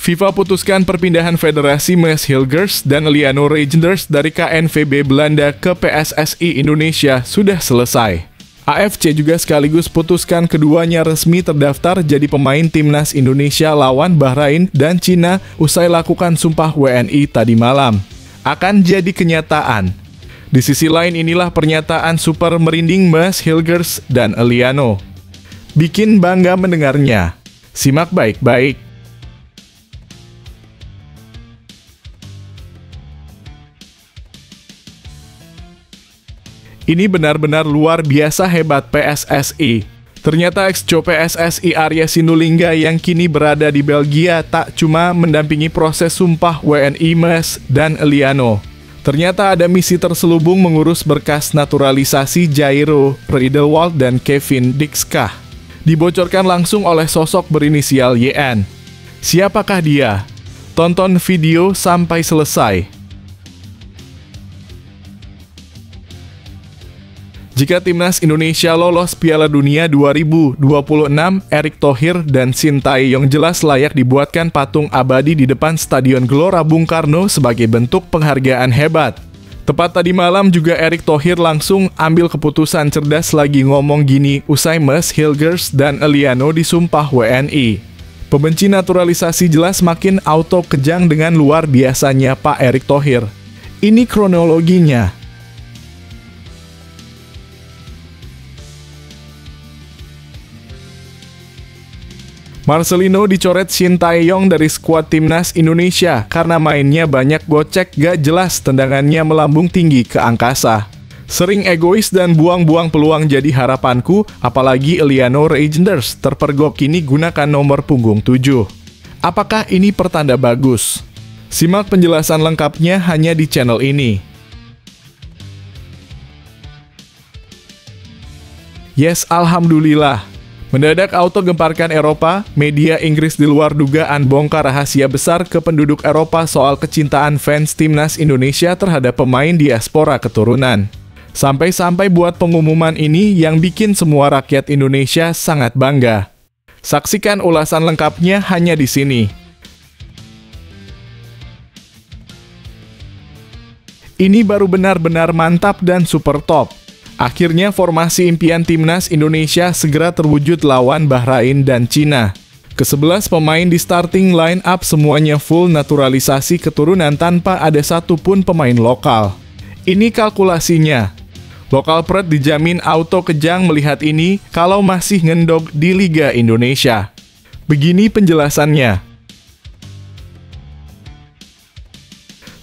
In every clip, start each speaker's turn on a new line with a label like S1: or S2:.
S1: FIFA putuskan perpindahan Federasi Maes Hilgers dan Liano Reijnders dari KNVB Belanda ke PSSI Indonesia sudah selesai. AFC juga sekaligus putuskan keduanya resmi terdaftar jadi pemain timnas Indonesia lawan Bahrain dan Cina usai lakukan sumpah WNI tadi malam. Akan jadi kenyataan. Di sisi lain inilah pernyataan super merinding Maes Hilgers dan Liano. Bikin bangga mendengarnya. Simak baik-baik. Ini benar-benar luar biasa hebat PSSI. Ternyata ex-co PSSI Arya Sinulinga yang kini berada di Belgia tak cuma mendampingi proses sumpah WNI Maes dan Liano. Ternyata ada misi terselubung mengurus berkas naturalisasi Jairo Riedewald dan Kevin Dixkah. Dibocorkan langsung oleh sosok berinisial YN. Siapakah dia? Tonton video sampai selesai. Jika timnas Indonesia lolos Piala Dunia 2026, Erick Thohir dan Sintayong jelas layak dibuatkan patung abadi di depan Stadion Gelora Bung Karno sebagai bentuk penghargaan hebat. Tepat tadi malam juga Erick Thohir langsung ambil keputusan cerdas lagi ngomong gini usai Maes Hilgers dan Liano disumpah WNI. Pembenci naturalisasi jelas makin auto kejang dengan luar biasanya Pak Erick Thohir. Ini kronologinya. Marcelino dicoret Sintayong dari skuad timnas Indonesia karena mainnya banyak gocek gak jelas, tendangannya melambung tinggi ke angkasa. Sering egois dan buang-buang peluang jadi harapanku, apalagi Liano Reijnders terpergok kini gunakan nomor punggung 7. Apakah ini pertanda bagus? Simak penjelasan lengkapnya hanya di channel ini. Yes, alhamdulillah. Mendadak auto gemparkan Eropa, media Inggris di luar dugaan bongkar rahasia besar ke penduduk Eropa soal kecintaan fans timnas Indonesia terhadap pemain diaspora keturunan. Sampai-sampai buat pengumuman ini yang bikin semua rakyat Indonesia sangat bangga. Saksikan ulasan lengkapnya hanya di sini. Ini baru benar-benar mantap dan super top. Akhirnya formasi impian timnas Indonesia segera terwujud lawan Bahrain dan Cina. Ke-11 pemain di starting line up semuanya full naturalisasi keturunan tanpa ada satupun pemain lokal. Ini kalkulasinya. Lokal Pred dijamin auto kejang melihat ini kalau masih ngendog di Liga Indonesia. Begini penjelasannya.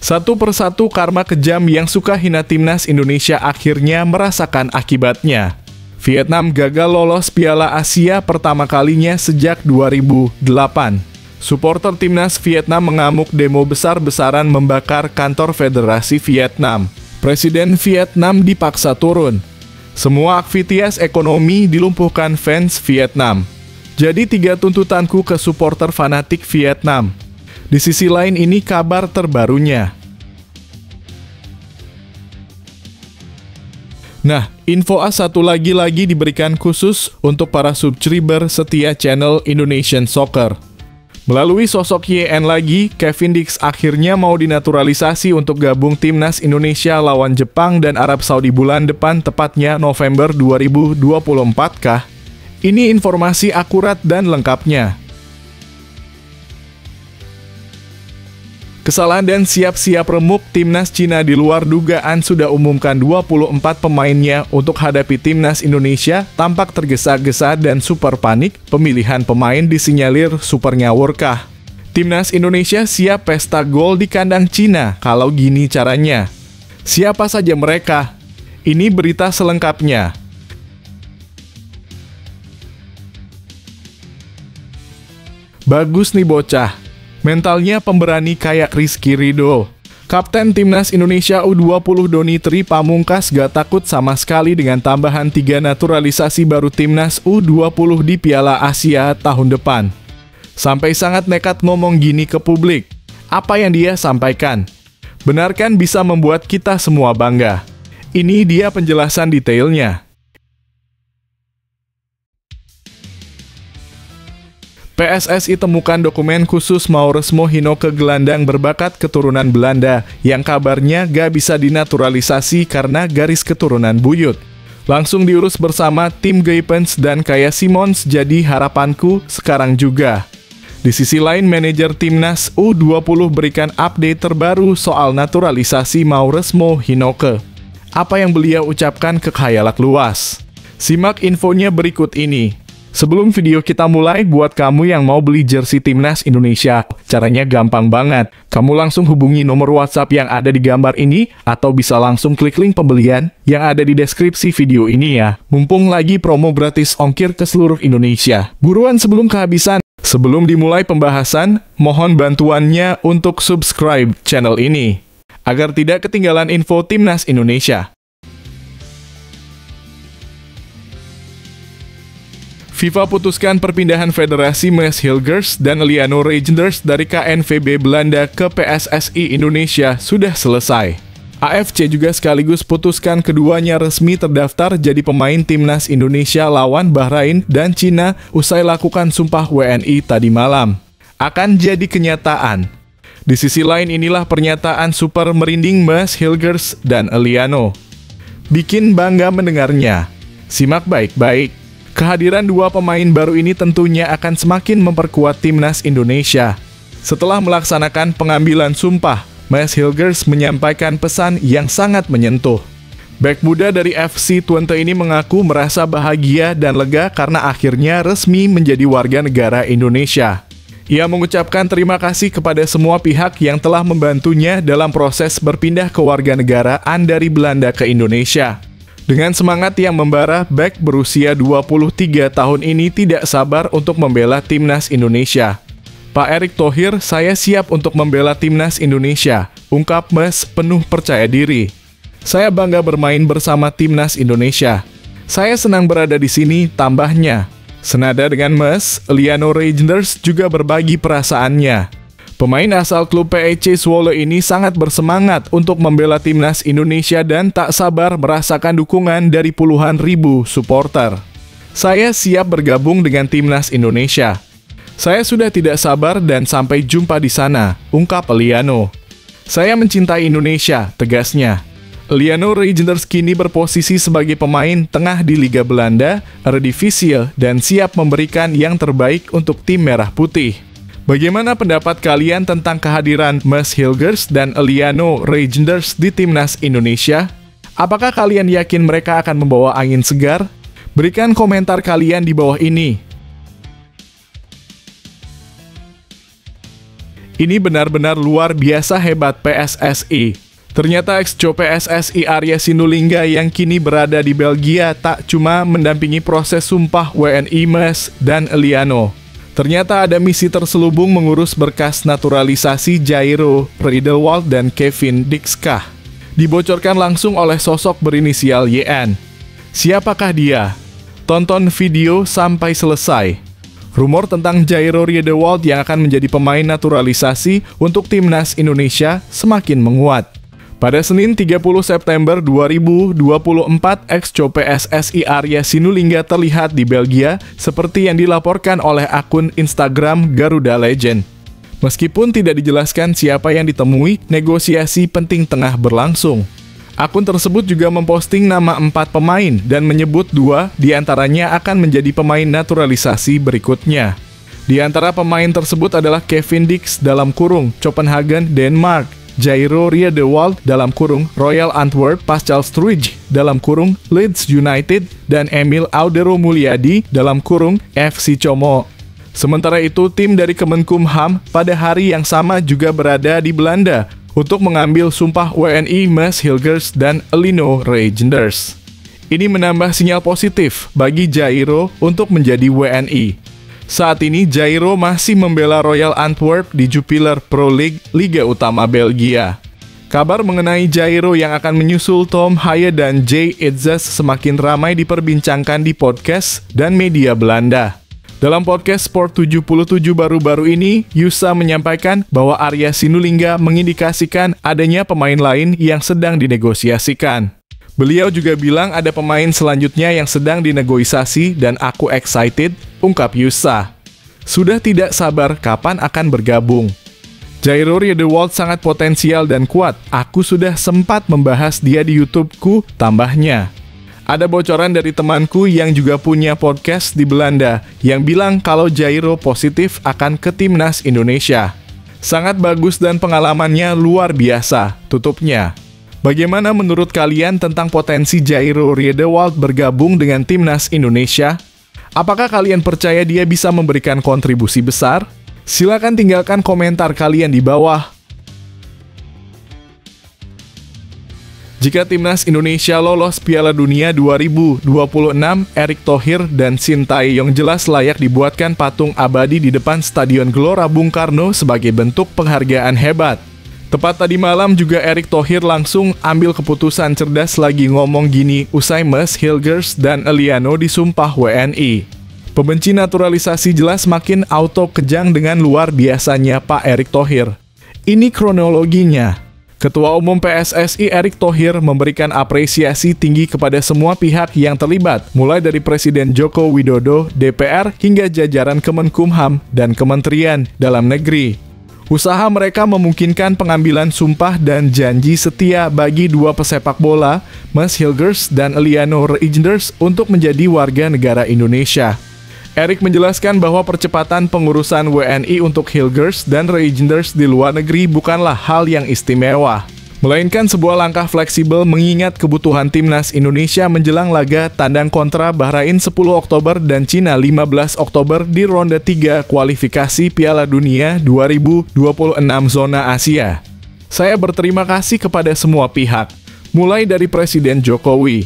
S1: Satu persatu karma kejam yang suka hina timnas Indonesia akhirnya merasakan akibatnya. Vietnam gagal lolos Piala Asia pertama kalinya sejak 2008. Supporter timnas Vietnam mengamuk demo besar-besaran membakar kantor Federasi Vietnam. Presiden Vietnam dipaksa turun. Semua aktivitas ekonomi dilumpuhkan fans Vietnam. Jadi 3 tuntutanku ke supporter fanatik Vietnam. Di sisi lain ini kabar terbarunya. Nah, info A satu lagi diberikan khusus untuk para subscriber setia channel Indonesian Soccer. Melalui sosok YN lagi, Kevin Dix akhirnya mau dinaturalisasi untuk gabung timnas Indonesia lawan Jepang dan Arab Saudi bulan depan, tepatnya November 2024 kah? Ini informasi akurat dan lengkapnya. Kesalahan dan siap-siap remuk, timnas Cina di luar dugaan sudah umumkan 24 pemainnya untuk hadapi timnas Indonesia, tampak tergesa-gesa dan super panik, pemilihan pemain disinyalir super ngawurkah. Timnas Indonesia siap pesta gol di kandang Cina kalau gini caranya. Siapa saja mereka? Ini berita selengkapnya. Bagus nih bocah. Mentalnya pemberani kayak Rizky Ridho. Kapten Timnas Indonesia U20 Doni Tri Pamungkas gak takut sama sekali dengan tambahan 3 naturalisasi baru Timnas U20 di Piala Asia tahun depan. Sampai sangat nekat ngomong gini ke publik. Apa yang dia sampaikan? Benarkan bisa membuat kita semua bangga. Ini dia penjelasan detailnya. PSSI temukan dokumen khusus Maurits Mohinoke, gelandang berbakat keturunan Belanda, yang kabarnya gak bisa dinaturalisasi karena garis keturunan buyut. Langsung diurus bersama tim Guypens dan Kaya Simons, jadi harapanku sekarang juga. Di sisi lain, manajer timnas U20 berikan update terbaru soal naturalisasi Maurits Mohinoke. Apa yang beliau ucapkan ke khayalak luas? Simak infonya berikut ini. Sebelum video kita mulai, buat kamu yang mau beli jersey timnas Indonesia, caranya gampang banget. Kamu langsung hubungi nomor WhatsApp yang ada di gambar ini, atau bisa langsung klik link pembelian yang ada di deskripsi video ini ya. Mumpung lagi promo gratis ongkir ke seluruh Indonesia. Buruan sebelum kehabisan. Sebelum dimulai pembahasan, mohon bantuannya untuk subscribe channel ini, agar tidak ketinggalan info timnas Indonesia. FIFA putuskan perpindahan federasi Maes Hilgers dan Liano Reijnders dari KNVB Belanda ke PSSI Indonesia sudah selesai. AFC juga sekaligus putuskan keduanya resmi terdaftar jadi pemain timnas Indonesia lawan Bahrain dan Cina usai lakukan sumpah WNI tadi malam. Akan jadi kenyataan. Di sisi lain, inilah pernyataan super merinding Maes Hilgers dan Liano. Bikin bangga mendengarnya. Simak baik-baik. Kehadiran dua pemain baru ini tentunya akan semakin memperkuat timnas Indonesia. Setelah melaksanakan pengambilan sumpah, Maes Hilgers menyampaikan pesan yang sangat menyentuh. Bek muda dari FC Twente ini mengaku merasa bahagia dan lega karena akhirnya resmi menjadi warga negara Indonesia. Ia mengucapkan terima kasih kepada semua pihak yang telah membantunya dalam proses berpindah kewarganegaraan dari Belanda ke Indonesia. Dengan semangat yang membara, bek berusia 23 tahun ini tidak sabar untuk membela timnas Indonesia. Pak Erick Thohir, saya siap untuk membela timnas Indonesia, ungkap Maes penuh percaya diri. Saya bangga bermain bersama timnas Indonesia. Saya senang berada di sini, tambahnya. Senada dengan Maes, Liano Reijnders juga berbagi perasaannya. Pemain asal klub PEC Zwolle ini sangat bersemangat untuk membela timnas Indonesia dan tak sabar merasakan dukungan dari puluhan ribu supporter. Saya siap bergabung dengan timnas Indonesia. Saya sudah tidak sabar dan sampai jumpa di sana, ungkap Liano. Saya mencintai Indonesia, tegasnya. Liano Reijnders kini berposisi sebagai pemain tengah di Liga Belanda, Eredivisie, dan siap memberikan yang terbaik untuk tim Merah Putih. Bagaimana pendapat kalian tentang kehadiran Maes Hilgers dan Liano Reijnders di timnas Indonesia? Apakah kalian yakin mereka akan membawa angin segar? Berikan komentar kalian di bawah ini. Ini benar-benar luar biasa hebat PSSI. Ternyata ex-co PSSI Arya Sinulinga yang kini berada di Belgia tak cuma mendampingi proses sumpah WNI Maes dan Liano. Ternyata ada misi terselubung mengurus berkas naturalisasi Jairo Riedewald dan Kevin Dixkah. Dibocorkan langsung oleh sosok berinisial YN. Siapakah dia? Tonton video sampai selesai. Rumor tentang Jairo Riedewald yang akan menjadi pemain naturalisasi untuk timnas Indonesia semakin menguat. Pada Senin 30 September 2024, ex-co PSSI Arya Sinulinga terlihat di Belgia seperti yang dilaporkan oleh akun Instagram Garuda Legend. Meskipun tidak dijelaskan siapa yang ditemui, negosiasi penting tengah berlangsung. Akun tersebut juga memposting nama 4 pemain dan menyebut 2 diantaranya akan menjadi pemain naturalisasi berikutnya. Di antara pemain tersebut adalah Kevin Dix (Copenhagen, Denmark), Jairo Riedewald (Royal Antwerp Pascal Struij Leeds United), dan Emil Audero Mulyadi FC Como. Sementara itu, tim dari Kemenkumham pada hari yang sama juga berada di Belanda untuk mengambil sumpah WNI Maes Hilgers dan Liano Reijnders. Ini menambah sinyal positif bagi Jairo untuk menjadi WNI. Saat ini Jairo masih membela Royal Antwerp di Jupiler Pro League, Liga Utama Belgia. Kabar mengenai Jairo yang akan menyusul Tom Haye dan Jay Itzes semakin ramai diperbincangkan di podcast dan media Belanda. Dalam podcast Sport 77 baru-baru ini, Yusa menyampaikan bahwa Arya Sinulinga mengindikasikan adanya pemain lain yang sedang dinegosiasikan. Beliau juga bilang ada pemain selanjutnya yang sedang dinegosiasi dan aku excited, ungkap Yusa. Sudah tidak sabar kapan akan bergabung. Jairo Riedewald sangat potensial dan kuat. Aku sudah sempat membahas dia di YouTube-ku, tambahnya. Ada bocoran dari temanku yang juga punya podcast di Belanda yang bilang kalau Jairo positif akan ke timnas Indonesia. Sangat bagus dan pengalamannya luar biasa, tutupnya. Bagaimana menurut kalian tentang potensi Jairo Riedewald bergabung dengan timnas Indonesia? Apakah kalian percaya dia bisa memberikan kontribusi besar? Silakan tinggalkan komentar kalian di bawah. Jika timnas Indonesia lolos Piala Dunia 2026, Erick Thohir dan Shin Tae-yong jelas layak dibuatkan patung abadi di depan Stadion Gelora Bung Karno sebagai bentuk penghargaan hebat. Tepat tadi malam juga Erick Thohir langsung ambil keputusan cerdas lagi ngomong gini usai Mas Hilgers dan Eliano disumpah WNI. Pembenci naturalisasi jelas makin auto kejang dengan luar biasanya Pak Erick Thohir. Ini kronologinya. Ketua Umum PSSI Erick Thohir memberikan apresiasi tinggi kepada semua pihak yang terlibat, mulai dari Presiden Joko Widodo, DPR, hingga jajaran Kemenkumham dan Kementerian Dalam Negeri. Usaha mereka memungkinkan pengambilan sumpah dan janji setia bagi dua pesepak bola, Mas Hilgers dan Eliano Reijnders, untuk menjadi warga negara Indonesia. Erick menjelaskan bahwa percepatan pengurusan WNI untuk Hilgers dan Reijnders di luar negeri bukanlah hal yang istimewa, melainkan sebuah langkah fleksibel mengingat kebutuhan timnas Indonesia menjelang laga tandang kontra Bahrain 10 Oktober dan Cina 15 Oktober di ronde 3 kualifikasi Piala Dunia 2026 zona Asia. Saya berterima kasih kepada semua pihak, mulai dari Presiden Jokowi,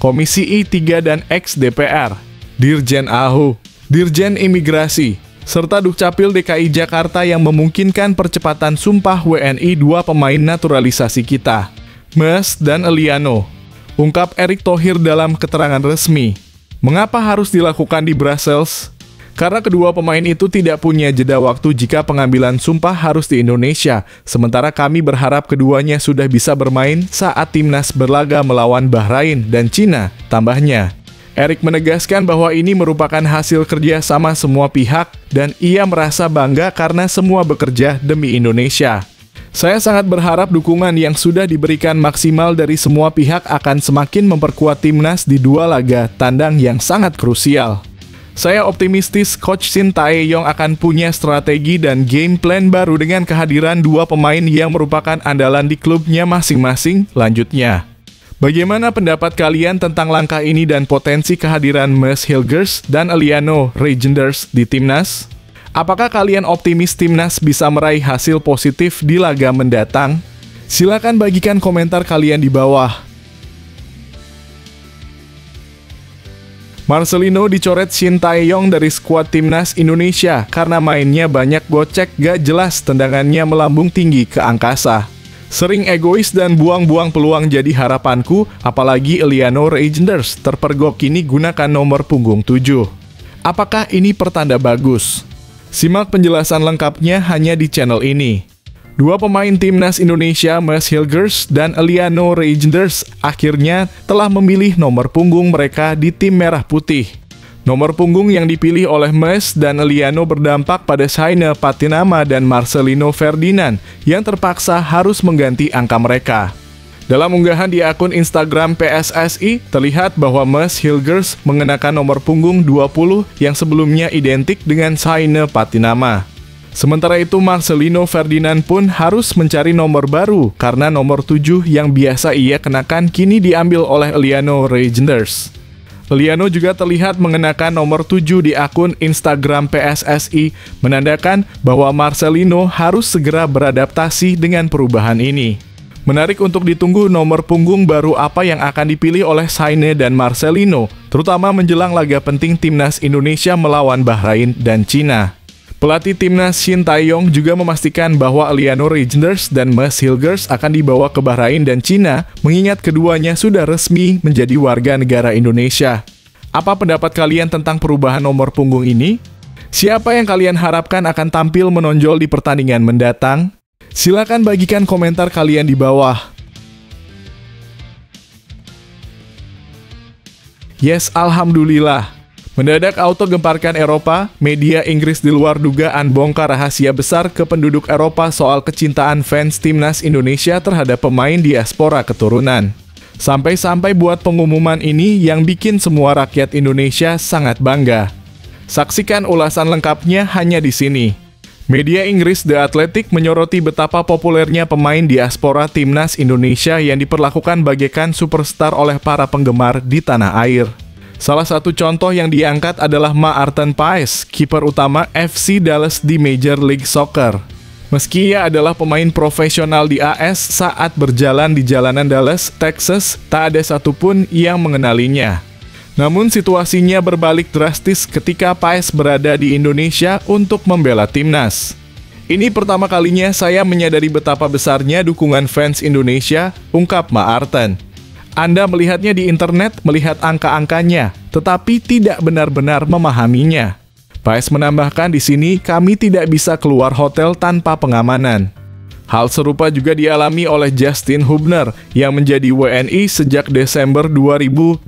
S1: Komisi I3 dan ex-DPR, Dirjen AHU, Dirjen Imigrasi, serta Dukcapil DKI Jakarta yang memungkinkan percepatan sumpah WNI dua pemain naturalisasi kita, Mas dan Eliano. Ungkap Erick Thohir dalam keterangan resmi. Mengapa harus dilakukan di Brussels? Karena kedua pemain itu tidak punya jeda waktu jika pengambilan sumpah harus di Indonesia, sementara kami berharap keduanya sudah bisa bermain saat timnas berlaga melawan Bahrain dan Cina, tambahnya. Erick menegaskan bahwa ini merupakan hasil kerja sama semua pihak dan ia merasa bangga karena semua bekerja demi Indonesia. Saya sangat berharap dukungan yang sudah diberikan maksimal dari semua pihak akan semakin memperkuat timnas di dua laga tandang yang sangat krusial. Saya optimistis Coach Shin Tae-yong akan punya strategi dan game plan baru dengan kehadiran dua pemain yang merupakan andalan di klubnya masing-masing, lanjutnya. Bagaimana pendapat kalian tentang langkah ini dan potensi kehadiran Mas Hilgers dan Eliano Reijnders di timnas? Apakah kalian optimis timnas bisa meraih hasil positif di laga mendatang? Silakan bagikan komentar kalian di bawah. Marcelino dicoret Shin Tae-yong dari skuad timnas Indonesia karena mainnya banyak gocek gak jelas, tendangannya melambung tinggi ke angkasa. Sering egois dan buang-buang peluang jadi harapanku, apalagi Eliano Reijnders terpergok kini gunakan nomor punggung 7. Apakah ini pertanda bagus? Simak penjelasan lengkapnya hanya di channel ini. Dua pemain timnas Indonesia, Mas Hilgers dan Eliano Reijnders, akhirnya telah memilih nomor punggung mereka di tim merah putih. Nomor punggung yang dipilih oleh Mas dan Eliano berdampak pada Shaina Patinama dan Marcelino Ferdinand yang terpaksa harus mengganti angka mereka. Dalam unggahan di akun Instagram PSSI, terlihat bahwa Mas Hilgers mengenakan nomor punggung 20 yang sebelumnya identik dengan Shaina Patinama. Sementara itu Marcelino Ferdinand pun harus mencari nomor baru karena nomor 7 yang biasa ia kenakan kini diambil oleh Eliano Reijnders. Eliano juga terlihat mengenakan nomor 7 di akun Instagram PSSI, menandakan bahwa Marcelino harus segera beradaptasi dengan perubahan ini. Menarik untuk ditunggu nomor punggung baru apa yang akan dipilih oleh Shaina dan Marcelino, terutama menjelang laga penting timnas Indonesia melawan Bahrain dan Cina. Pelatih timnas Shin Tae-yong juga memastikan bahwa Eliano Reijnders dan Mas Hilgers akan dibawa ke Bahrain dan Cina, mengingat keduanya sudah resmi menjadi warga negara Indonesia. Apa pendapat kalian tentang perubahan nomor punggung ini? Siapa yang kalian harapkan akan tampil menonjol di pertandingan mendatang? Silakan bagikan komentar kalian di bawah. Yes, alhamdulillah. Mendadak auto gemparkan Eropa, media Inggris di luar dugaan bongkar rahasia besar ke penduduk Eropa soal kecintaan fans timnas Indonesia terhadap pemain diaspora keturunan. Sampai-sampai buat pengumuman ini yang bikin semua rakyat Indonesia sangat bangga. Saksikan ulasan lengkapnya hanya di sini. Media Inggris The Athletic menyoroti betapa populernya pemain diaspora timnas Indonesia yang diperlakukan bagaikan superstar oleh para penggemar di tanah air. Salah satu contoh yang diangkat adalah Maarten Paes, kiper utama FC Dallas di Major League Soccer. Meski ia adalah pemain profesional di AS, saat berjalan di jalanan Dallas, Texas, tak ada satupun yang mengenalinya. Namun situasinya berbalik drastis ketika Paes berada di Indonesia untuk membela timnas. Ini pertama kalinya saya menyadari betapa besarnya dukungan fans Indonesia, ungkap Maarten. Anda melihatnya di internet, melihat angka-angkanya, tetapi tidak benar-benar memahaminya. Paes menambahkan di sini, kami tidak bisa keluar hotel tanpa pengamanan. Hal serupa juga dialami oleh Justin Hubner yang menjadi WNI sejak Desember 2023.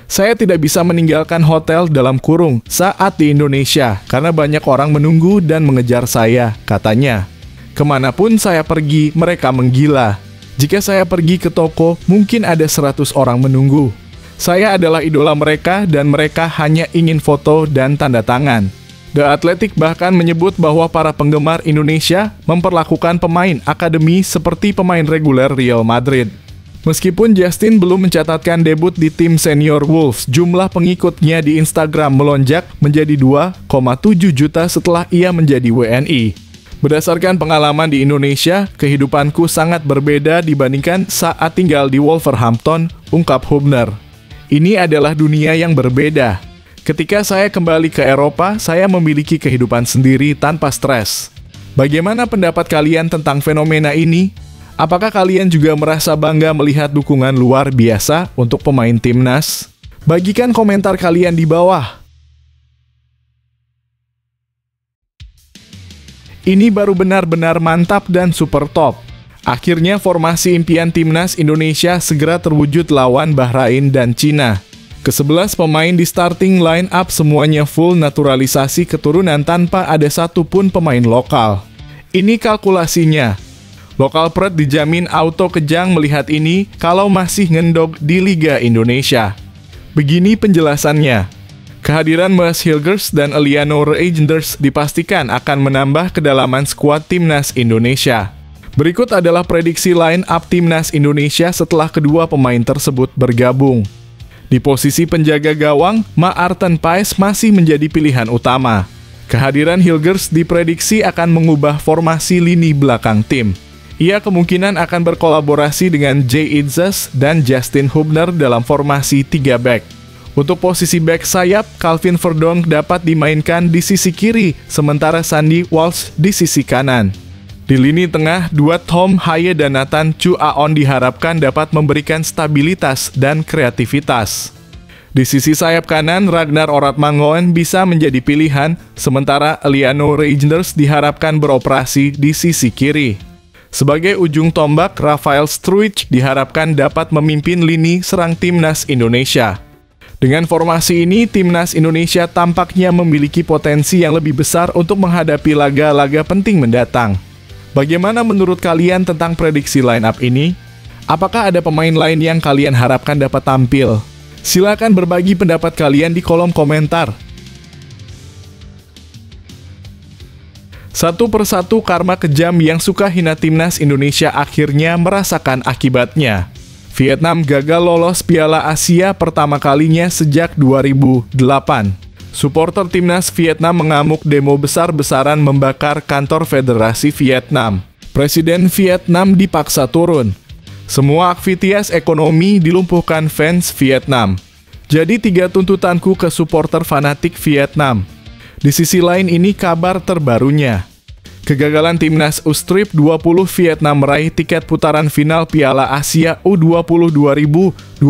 S1: Saya tidak bisa meninggalkan hotel dalam kurung saat di Indonesia karena banyak orang menunggu dan mengejar saya, katanya. Kemanapun saya pergi, mereka menggila. Jika saya pergi ke toko, mungkin ada 100 orang menunggu. Saya adalah idola mereka dan mereka hanya ingin foto dan tanda tangan. The Athletic bahkan menyebut bahwa para penggemar Indonesia memperlakukan pemain akademi seperti pemain reguler Real Madrid. Meskipun Justin belum mencatatkan debut di tim senior Wolves, jumlah pengikutnya di Instagram melonjak menjadi 2,7 juta setelah ia menjadi WNI. Berdasarkan pengalaman di Indonesia, kehidupanku sangat berbeda dibandingkan saat tinggal di Wolverhampton, ungkap Hubner. Ini adalah dunia yang berbeda. Ketika saya kembali ke Eropa, saya memiliki kehidupan sendiri tanpa stres. Bagaimana pendapat kalian tentang fenomena ini? Apakah kalian juga merasa bangga melihat dukungan luar biasa untuk pemain timnas? Bagikan komentar kalian di bawah. Ini baru benar-benar mantap dan super top. Akhirnya formasi impian timnas Indonesia segera terwujud lawan Bahrain dan Cina. Ke-11 pemain di starting line up semuanya full naturalisasi keturunan tanpa ada satupun pemain lokal. Ini kalkulasinya. Lokal Pred dijamin auto kejang melihat ini kalau masih ngendog di Liga Indonesia. Begini penjelasannya. Kehadiran Maes Hilgers dan Eliano Reijnders dipastikan akan menambah kedalaman skuad timnas Indonesia. Berikut adalah prediksi line up timnas Indonesia setelah kedua pemain tersebut bergabung. Di posisi penjaga gawang, Maarten Paes masih menjadi pilihan utama. Kehadiran Hilgers diprediksi akan mengubah formasi lini belakang tim. Ia kemungkinan akan berkolaborasi dengan Jay Itzas dan Justin Hubner dalam formasi 3 back. Untuk posisi back sayap, Calvin Verdonk dapat dimainkan di sisi kiri, sementara Sandy Walsh di sisi kanan. Di lini tengah, duet Tom Haye dan Nathan Chu Aon diharapkan dapat memberikan stabilitas dan kreativitas. Di sisi sayap kanan, Ragnar Oratmangoen bisa menjadi pilihan, sementara Eliano Reijnders diharapkan beroperasi di sisi kiri. Sebagai ujung tombak, Rafael Struijk diharapkan dapat memimpin lini serang timnas Indonesia. Dengan formasi ini, timnas Indonesia tampaknya memiliki potensi yang lebih besar untuk menghadapi laga-laga penting mendatang. Bagaimana menurut kalian tentang prediksi line-up ini? Apakah ada pemain lain yang kalian harapkan dapat tampil? Silakan berbagi pendapat kalian di kolom komentar. Satu persatu karma kejam yang suka hina timnas Indonesia akhirnya merasakan akibatnya. Vietnam gagal lolos Piala Asia pertama kalinya sejak 2008. Supporter timnas Vietnam mengamuk demo besar-besaran membakar kantor Federasi Vietnam. Presiden Vietnam dipaksa turun. Semua aktivitas ekonomi dilumpuhkan fans Vietnam. Jadi 3 tuntutanku ke supporter fanatik Vietnam. Di sisi lain ini kabar terbarunya. Kegagalan timnas U-Strip 20 Vietnam meraih tiket putaran final Piala Asia U20 2025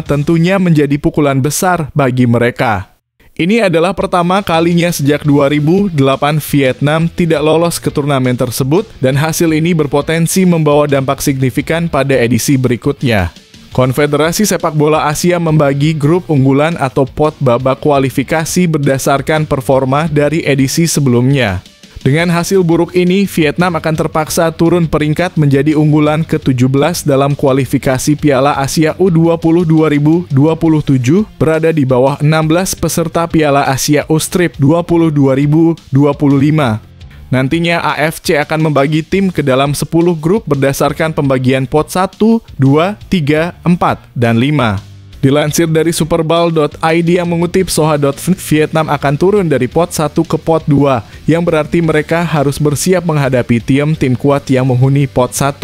S1: tentunya menjadi pukulan besar bagi mereka. Ini adalah pertama kalinya sejak 2008 Vietnam tidak lolos ke turnamen tersebut dan hasil ini berpotensi membawa dampak signifikan pada edisi berikutnya. Konfederasi Sepak Bola Asia membagi grup unggulan atau pot babak kualifikasi berdasarkan performa dari edisi sebelumnya. Dengan hasil buruk ini, Vietnam akan terpaksa turun peringkat menjadi unggulan ke-17 dalam kualifikasi Piala Asia U20 2027, berada di bawah 16 peserta Piala Asia U-Strip 20 2025. Nantinya AFC akan membagi tim ke dalam 10 grup berdasarkan pembagian pot 1, 2, 3, 4, dan 5. Dilansir dari superball.id yang mengutip soha.vn, Vietnam akan turun dari pot 1 ke pot 2, yang berarti mereka harus bersiap menghadapi tim kuat yang menghuni pot 1.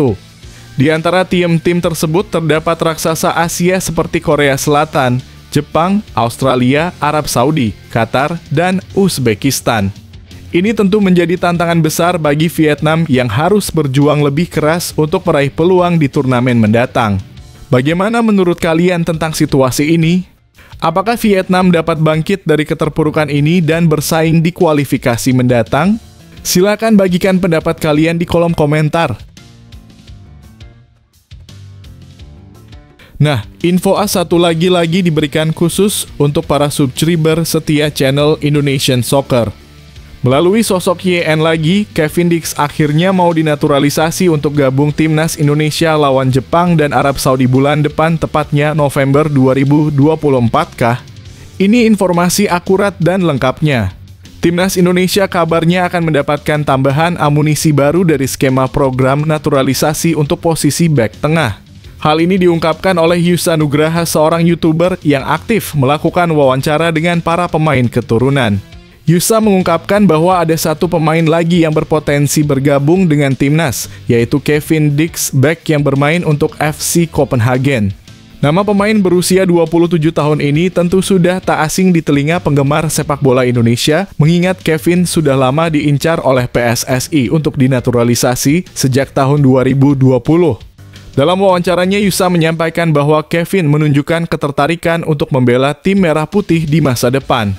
S1: Di antara tim-tim tersebut terdapat raksasa Asia seperti Korea Selatan, Jepang, Australia, Arab Saudi, Qatar, dan Uzbekistan. Ini tentu menjadi tantangan besar bagi Vietnam yang harus berjuang lebih keras untuk meraih peluang di turnamen mendatang. Bagaimana menurut kalian tentang situasi ini? Apakah Vietnam dapat bangkit dari keterpurukan ini dan bersaing di kualifikasi mendatang? Silakan bagikan pendapat kalian di kolom komentar. Nah, info A satu lagi diberikan khusus untuk para subscriber setia channel Indonesian Soccer. Melalui sosok YN lagi, Kevin Dix akhirnya mau dinaturalisasi untuk gabung timnas Indonesia lawan Jepang dan Arab Saudi bulan depan, tepatnya November 2024 kah? Ini informasi akurat dan lengkapnya. Timnas Indonesia kabarnya akan mendapatkan tambahan amunisi baru dari skema program naturalisasi untuk posisi bek tengah. Hal ini diungkapkan oleh Yusa Nugraha, seorang YouTuber yang aktif melakukan wawancara dengan para pemain keturunan. Yusa mengungkapkan bahwa ada satu pemain lagi yang berpotensi bergabung dengan timnas, yaitu Kevin Dix, bek yang bermain untuk FC Copenhagen. Nama pemain berusia 27 tahun ini tentu sudah tak asing di telinga penggemar sepak bola Indonesia, mengingat Kevin sudah lama diincar oleh PSSI untuk dinaturalisasi sejak tahun 2020. Dalam wawancaranya, Yusa menyampaikan bahwa Kevin menunjukkan ketertarikan untuk membela tim merah putih di masa depan.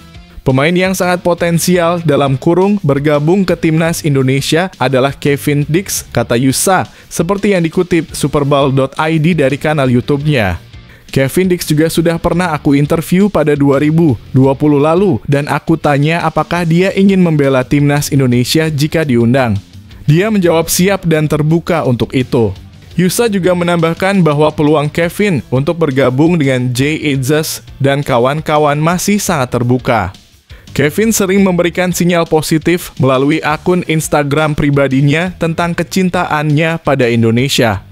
S1: Pemain yang sangat potensial dalam kurung bergabung ke timnas Indonesia adalah Kevin Dix, kata Yusa, seperti yang dikutip superball.id dari kanal YouTube-nya. Kevin Dix juga sudah pernah aku interview pada 2020 lalu, dan aku tanya apakah dia ingin membela timnas Indonesia jika diundang. Dia menjawab siap dan terbuka untuk itu. Yusa juga menambahkan bahwa peluang Kevin untuk bergabung dengan Jay Itzes dan kawan-kawan masih sangat terbuka. Kevin sering memberikan sinyal positif melalui akun Instagram pribadinya tentang kecintaannya pada Indonesia.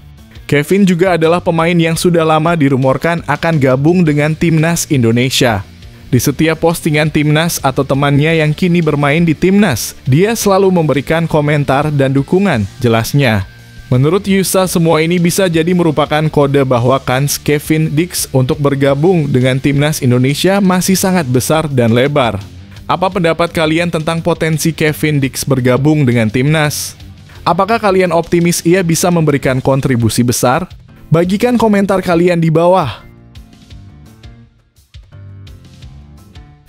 S1: Kevin juga adalah pemain yang sudah lama dirumorkan akan gabung dengan timnas Indonesia. Di setiap postingan timnas atau temannya yang kini bermain di timnas, dia selalu memberikan komentar dan dukungan, jelasnya. Menurut Yusa, semua ini bisa jadi merupakan kode bahwa kans Kevin Dix untuk bergabung dengan timnas Indonesia masih sangat besar dan lebar. Apa pendapat kalian tentang potensi Kevin Dix bergabung dengan timnas? Apakah kalian optimis ia bisa memberikan kontribusi besar? Bagikan komentar kalian di bawah.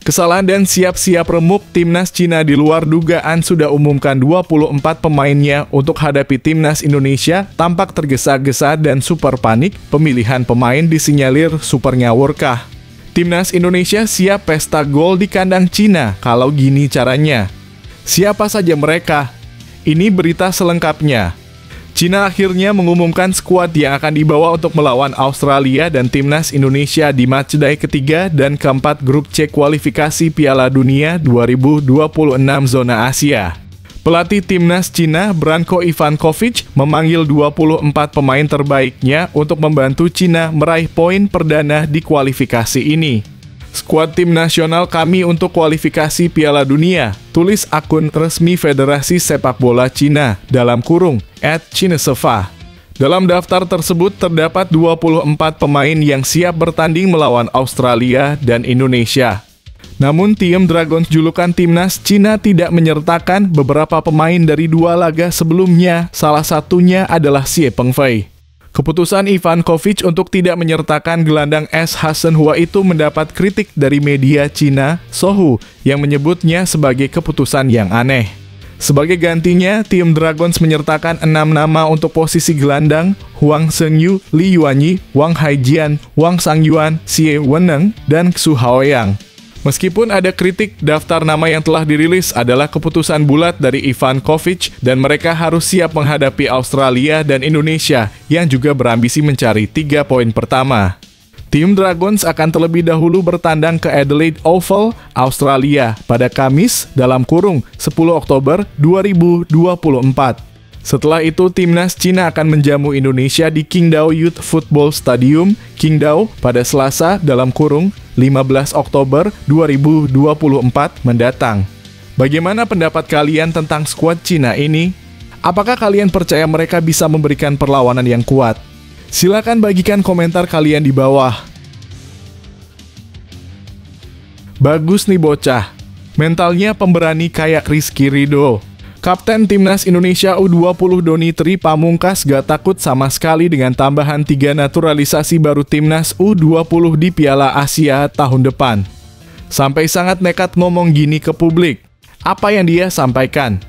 S1: Kesalahan dan siap-siap remuk, timnas Cina di luar dugaan sudah umumkan 24 pemainnya untuk hadapi timnas Indonesia, tampak tergesa-gesa dan super panik. Pemilihan pemain disinyalir super ngawurkah? Timnas Indonesia siap pesta gol di kandang Cina kalau gini caranya. Siapa saja mereka? Ini berita selengkapnya. Cina akhirnya mengumumkan skuad yang akan dibawa untuk melawan Australia dan timnas Indonesia di matchday ketiga dan keempat grup C kualifikasi Piala Dunia 2026 zona Asia. Pelatih timnas Cina, Branko Ivankovic, memanggil 24 pemain terbaiknya untuk membantu Cina meraih poin perdana di kualifikasi ini. Skuad tim nasional kami untuk kualifikasi Piala Dunia, tulis akun resmi Federasi Sepak Bola Cina, dalam kurung, @Chineseva. Dalam daftar tersebut terdapat 24 pemain yang siap bertanding melawan Australia dan Indonesia. Namun tim Dragons julukan timnas Cina tidak menyertakan beberapa pemain dari dua laga sebelumnya, salah satunya adalah Xie Pengfei. Keputusan Ivankovic untuk tidak menyertakan gelandang S. Hasenhua itu mendapat kritik dari media Cina, Sohu, yang menyebutnya sebagai keputusan yang aneh. Sebagai gantinya, tim Dragons menyertakan 6 nama untuk posisi gelandang: Huang Seungyu, Li Yuanyi, Wang Haijian, Wang Sangyuan, Xie Weneng, dan Xu Haoyang. Meskipun ada kritik, daftar nama yang telah dirilis adalah keputusan bulat dari Ivan Kovic dan mereka harus siap menghadapi Australia dan Indonesia yang juga berambisi mencari 3 poin pertama. Tim Dragons akan terlebih dahulu bertandang ke Adelaide Oval, Australia pada Kamis (10 Oktober 2024). Setelah itu, timnas Cina akan menjamu Indonesia di Qingdao Youth Football Stadium, Qingdao, pada Selasa (15 Oktober 2024) mendatang. Bagaimana pendapat kalian tentang skuad Cina ini? Apakah kalian percaya mereka bisa memberikan perlawanan yang kuat? Silakan bagikan komentar kalian di bawah. Bagus nih bocah. Mentalnya pemberani kayak Rizky Ridho. Kapten Timnas Indonesia U20 Doni Tri Pamungkas gak takut sama sekali dengan tambahan 3 naturalisasi baru Timnas U20 di Piala Asia tahun depan. Sampai sangat nekat ngomong gini ke publik. Apa yang dia sampaikan?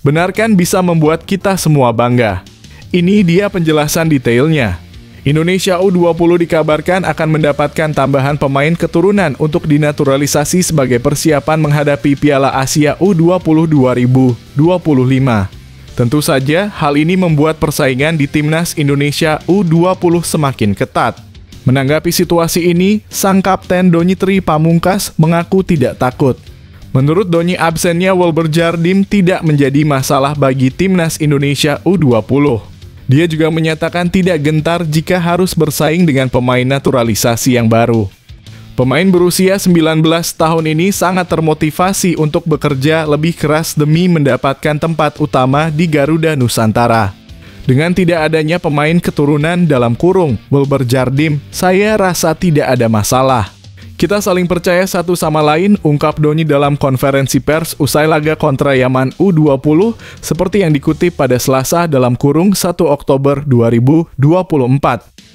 S1: Benar kan bisa membuat kita semua bangga? Ini dia penjelasan detailnya. Indonesia U20 dikabarkan akan mendapatkan tambahan pemain keturunan untuk dinaturalisasi sebagai persiapan menghadapi Piala Asia U20 2025. Tentu saja, hal ini membuat persaingan di Timnas Indonesia U20 semakin ketat. Menanggapi situasi ini, sang kapten Doni Tri Pamungkas mengaku tidak takut. Menurut Doni, absennya Wilber Jardim tidak menjadi masalah bagi Timnas Indonesia U20. Dia juga menyatakan tidak gentar jika harus bersaing dengan pemain naturalisasi yang baru. Pemain berusia 19 tahun ini sangat termotivasi untuk bekerja lebih keras demi mendapatkan tempat utama di Garuda Nusantara. Dengan tidak adanya pemain keturunan Wilber Jardim, saya rasa tidak ada masalah. Kita saling percaya satu sama lain, ungkap Doni dalam konferensi pers usai laga kontra Yaman U20 seperti yang dikutip pada Selasa (1 Oktober 2024.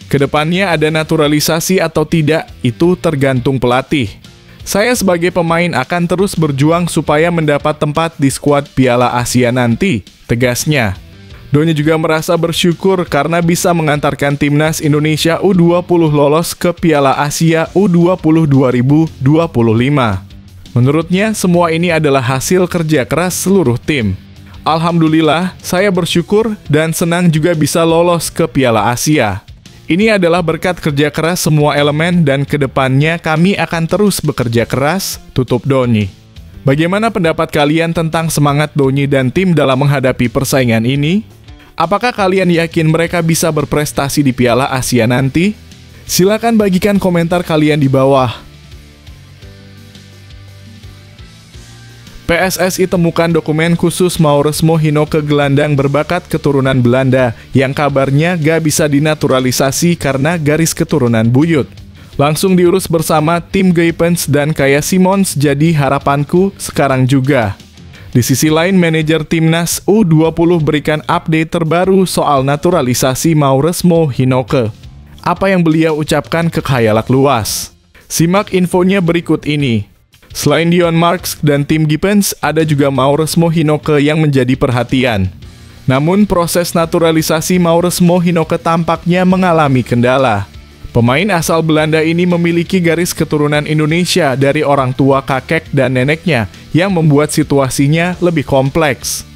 S1: Kedepannya ada naturalisasi atau tidak, itu tergantung pelatih. Saya sebagai pemain akan terus berjuang supaya mendapat tempat di skuad Piala Asia nanti, tegasnya. Doni juga merasa bersyukur karena bisa mengantarkan Timnas Indonesia U20 lolos ke Piala Asia U20 2025. Menurutnya, semua ini adalah hasil kerja keras seluruh tim. Alhamdulillah, saya bersyukur dan senang juga bisa lolos ke Piala Asia. Ini adalah berkat kerja keras semua elemen dan kedepannya kami akan terus bekerja keras, tutup Doni. Bagaimana pendapat kalian tentang semangat Doni dan tim dalam menghadapi persaingan ini? Apakah kalian yakin mereka bisa berprestasi di Piala Asia nanti? Silakan bagikan komentar kalian di bawah. PSSI temukan dokumen khusus Maurits Mohinoke gelandang berbakat keturunan Belanda yang kabarnya gak bisa dinaturalisasi karena garis keturunan buyut. Langsung diurus bersama tim Guypens dan Kaya Simons, jadi harapanku sekarang juga. Di sisi lain, manajer Timnas U20 berikan update terbaru soal naturalisasi Maurits Mohinoke. Apa yang beliau ucapkan ke khayalak luas? Simak infonya berikut ini. Selain Dion Marks dan tim Guypens, ada juga Maurits Mohinoke yang menjadi perhatian. Namun, proses naturalisasi Maurits Mohinoke tampaknya mengalami kendala. Pemain asal Belanda ini memiliki garis keturunan Indonesia dari orang tua kakek dan neneknya yang membuat situasinya lebih kompleks.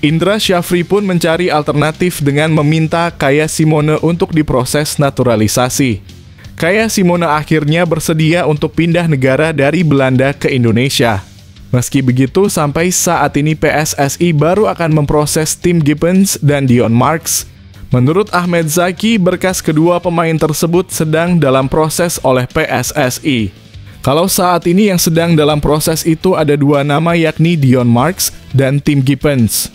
S1: Indra Syafri pun mencari alternatif dengan meminta Kaya Simone untuk diproses naturalisasi. Kaya Simone akhirnya bersedia untuk pindah negara dari Belanda ke Indonesia. Meski begitu, sampai saat ini PSSI baru akan memproses tim Guypens dan Dion Marks. Menurut Ahmed Zaki, berkas kedua pemain tersebut sedang dalam proses oleh PSSI. Kalau saat ini yang sedang dalam proses itu ada 2 nama, yakni Dion Marks dan tim Guypens.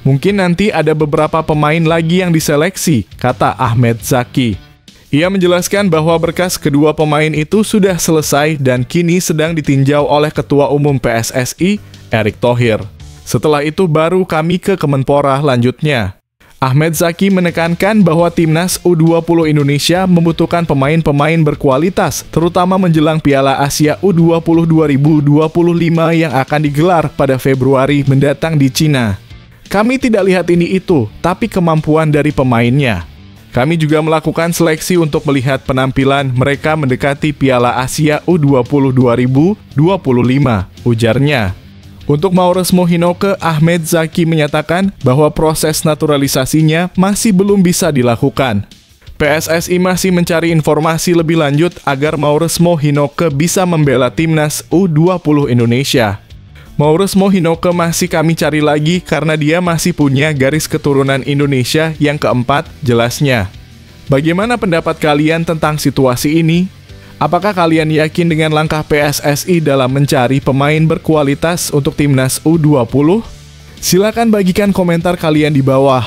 S1: Mungkin nanti ada beberapa pemain lagi yang diseleksi, kata Ahmed Zaki. Ia menjelaskan bahwa berkas kedua pemain itu sudah selesai dan kini sedang ditinjau oleh Ketua Umum PSSI, Erick Thohir. Setelah itu baru kami ke Kemenpora lanjutnya. Ahmed Zaki menekankan bahwa timnas U20 Indonesia membutuhkan pemain-pemain berkualitas, terutama menjelang Piala Asia U20 2025 yang akan digelar pada Februari mendatang di Cina. Kami tidak lihat ini itu, tapi kemampuan dari pemainnya. Kami juga melakukan seleksi untuk melihat penampilan mereka mendekati Piala Asia U20 2025, ujarnya. Untuk Maures Mohinocke, Ahmed Zaki menyatakan bahwa proses naturalisasinya masih belum bisa dilakukan. PSSI masih mencari informasi lebih lanjut agar Maures Mohinocke bisa membela timnas U20 Indonesia. Maures Mohinocke masih kami cari lagi karena dia masih punya garis keturunan Indonesia yang keempat, jelasnya. Bagaimana pendapat kalian tentang situasi ini? Apakah kalian yakin dengan langkah PSSI dalam mencari pemain berkualitas untuk timnas U20? Silakan bagikan komentar kalian di bawah.